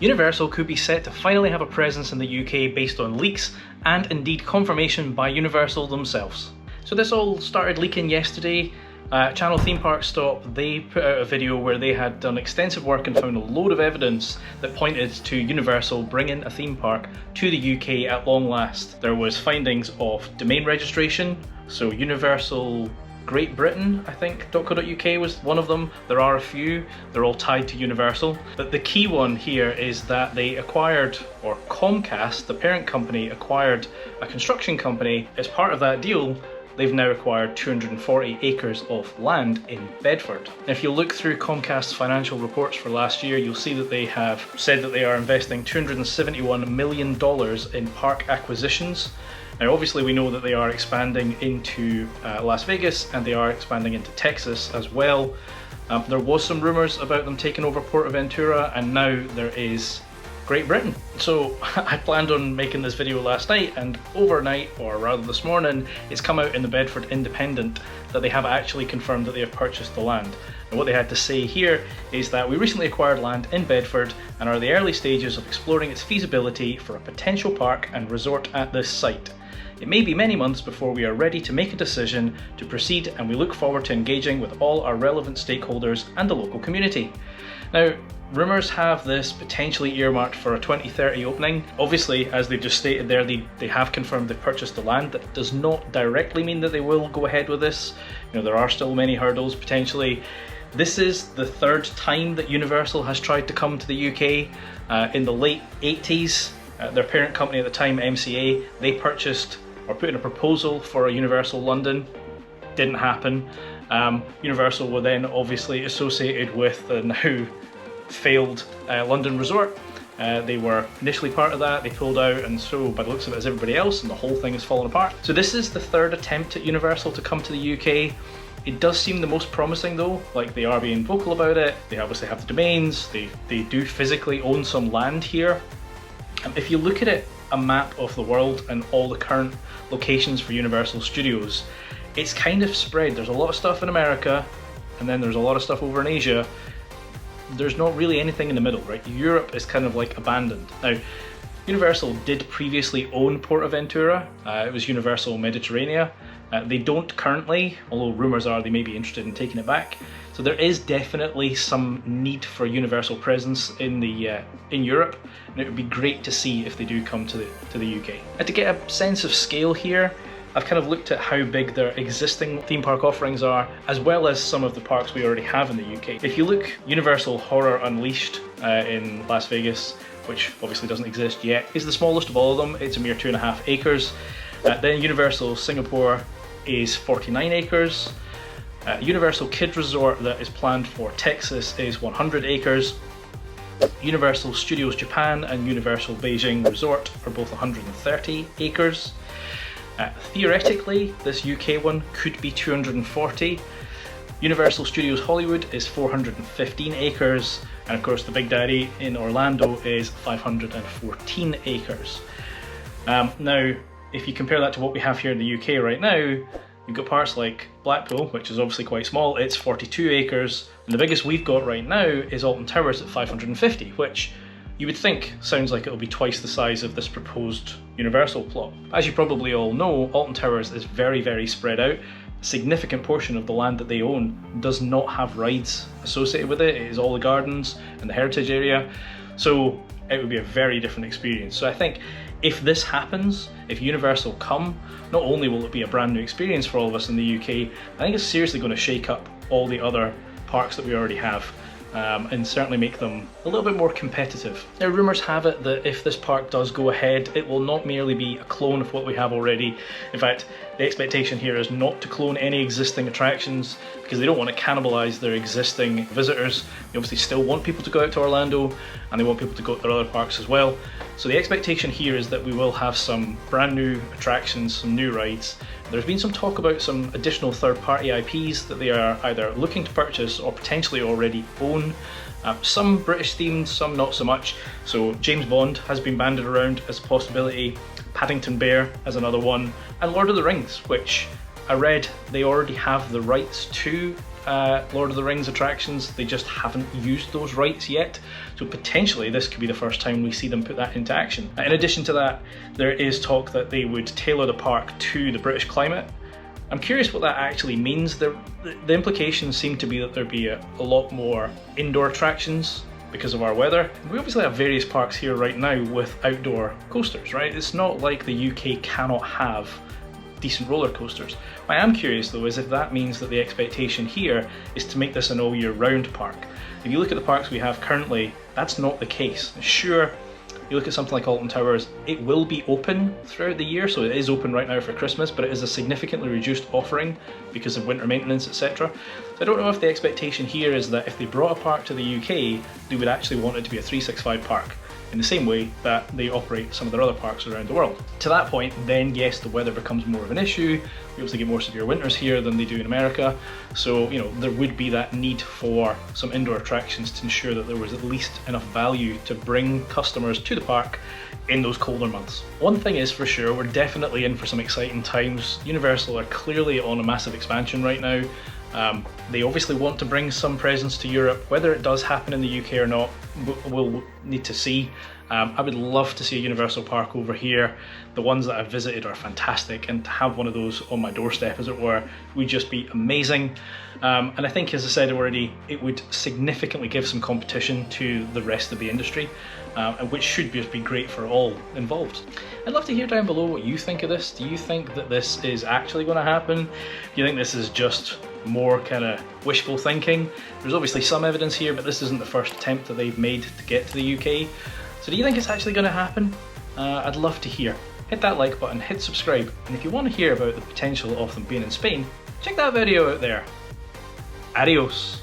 Universal could be set to finally have a presence in the UK based on leaks and indeed confirmation by Universal themselves. So this all started leaking yesterday. Channel Theme Park Stop, they put out a video where they had done extensive work and found a load of evidence that pointed to Universal bringing a theme park to the UK at long last. There was findings of domain registration, so Universal Great Britain, I think, .co.uk was one of them. There are a few, they're all tied to Universal. But the key one here is that they acquired, or Comcast, the parent company, acquired a construction company. As part of that deal, they've now acquired 240 acres of land in Bedford. If you look through Comcast's financial reports for last year, you'll see that they have said that they are investing $271 million in park acquisitions. Now obviously we know that they are expanding into Las Vegas and they are expanding into Texas as well. There was some rumours about them taking over PortAventura, and now there is Great Britain. So I planned on making this video last night, and overnight, or rather this morning, it's come out in the Bedford Independent that they have actually confirmed that they have purchased the land. And what they had to say here is that we recently acquired land in Bedford and are in the early stages of exploring its feasibility for a potential park and resort at this site. It may be many months before we are ready to make a decision to proceed, and we look forward to engaging with all our relevant stakeholders and the local community. Now, rumours have this potentially earmarked for a 2030 opening. Obviously, as they've just stated there, they have confirmed they've purchased the land. That does not directly mean that they will go ahead with this. You know, there are still many hurdles potentially. This is the third time that Universal has tried to come to the UK. In the late 80s, their parent company at the time, MCA, they purchased or put in a proposal for a Universal London. Didn't happen. Universal were then obviously associated with the now failed London Resort. They were initially part of that, they pulled out, and so by the looks of it is everybody else, and the whole thing has fallen apart. So this is the third attempt at Universal to come to the UK. It does seem the most promising though, like they are being vocal about it. They obviously have the domains, they do physically own some land here. If you look at it, a map of the world and all the current locations for Universal Studios, it's kind of spread. There's a lot of stuff in America, and then there's a lot of stuff over in Asia. There's not really anything in the middle, right? Europe is kind of like abandoned. Now, Universal did previously own PortAventura. It was Universal Mediterranean. They don't currently, although rumours are they may be interested in taking it back. So there is definitely some need for Universal presence in Europe, and it would be great to see if they do come to the UK. And to get a sense of scale here, I've kind of looked at how big their existing theme park offerings are, as well as some of the parks we already have in the UK. If you look, Universal Horror Unleashed in Las Vegas, which obviously doesn't exist yet, is the smallest of all of them. It's a mere 2.5 acres. Then Universal Singapore is 49 acres. Universal Kids Resort that is planned for Texas is 100 acres. Universal Studios Japan and Universal Beijing Resort are both 130 acres. Theoretically, this UK one could be 240. Universal Studios Hollywood is 415 acres, and of course the Big Daddy in Orlando is 514 acres. Now, if you compare that to what we have here in the UK right now, you've got parts like Blackpool, which is obviously quite small, it's 42 acres, and the biggest we've got right now is Alton Towers at 550, which you would think sounds like it'll be twice the size of this proposed Universal plot. As you probably all know, Alton Towers is very, very spread out. A significant portion of the land that they own does not have rides associated with it. It is all the gardens and the heritage area. So it would be a very different experience. So I think if this happens, if Universal come, not only will it be a brand new experience for all of us in the UK, I think it's seriously going to shake up all the other parks that we already have. And certainly make them a little bit more competitive. Now, rumours have it that if this park does go ahead, it will not merely be a clone of what we have already. In fact, the expectation here is not to clone any existing attractions, because they don't want to cannibalise their existing visitors. They obviously still want people to go out to Orlando, and they want people to go to their other parks as well. So the expectation here is that we will have some brand new attractions, some new rides. There's been some talk about some additional third-party IPs that they are either looking to purchase or potentially already own. Some British themed, some not so much. So James Bond has been banded around as a possibility, Paddington Bear as another one, and Lord of the Rings, which I read they already have the rights to Lord of the Rings attractions. They just haven't used those rights yet. So potentially this could be the first time we see them put that into action. In addition to that, there is talk that they would tailor the park to the British climate. I'm curious what that actually means. The implications seem to be that there'd be a lot more indoor attractions because of our weather. We obviously have various parks here right now with outdoor coasters, right? It's not like the UK cannot have decent roller coasters. What I am curious though is if that means that the expectation here is to make this an all year round park. If you look at the parks we have currently, that's not the case. Sure, you look at something like Alton Towers, it will be open throughout the year, so it is open right now for Christmas, but it is a significantly reduced offering because of winter maintenance, etc. So I don't know if the expectation here is that if they brought a park to the UK, they would actually want it to be a 365 park, in the same way that they operate some of their other parks around the world. To that point, then yes, the weather becomes more of an issue. We obviously get more severe winters here than they do in America. So, you know, there would be that need for some indoor attractions to ensure that there was at least enough value to bring customers to the park in those colder months. One thing is for sure, we're definitely in for some exciting times. Universal are clearly on a massive expansion right now. They obviously want to bring some presence to Europe. Whether it does happen in the UK or not, we'll need to see. I would love to see a Universal park over here. The ones that I've visited are fantastic, and to have one of those on my doorstep, as it were, would just be amazing. And I think, as I said already, it would significantly give some competition to the rest of the industry, which should just be great for all involved. I'd love to hear down below what you think of this. Do you think that this is actually going to happen? Do you think this is just more kind of wishful thinking? There's obviously some evidence here, but this isn't the first attempt that they've made to get to the UK. So do you think it's actually going to happen? I'd love to hear. Hit that like button, hit subscribe, and if you want to hear about the potential of them being in Spain, check that video out there. Adios.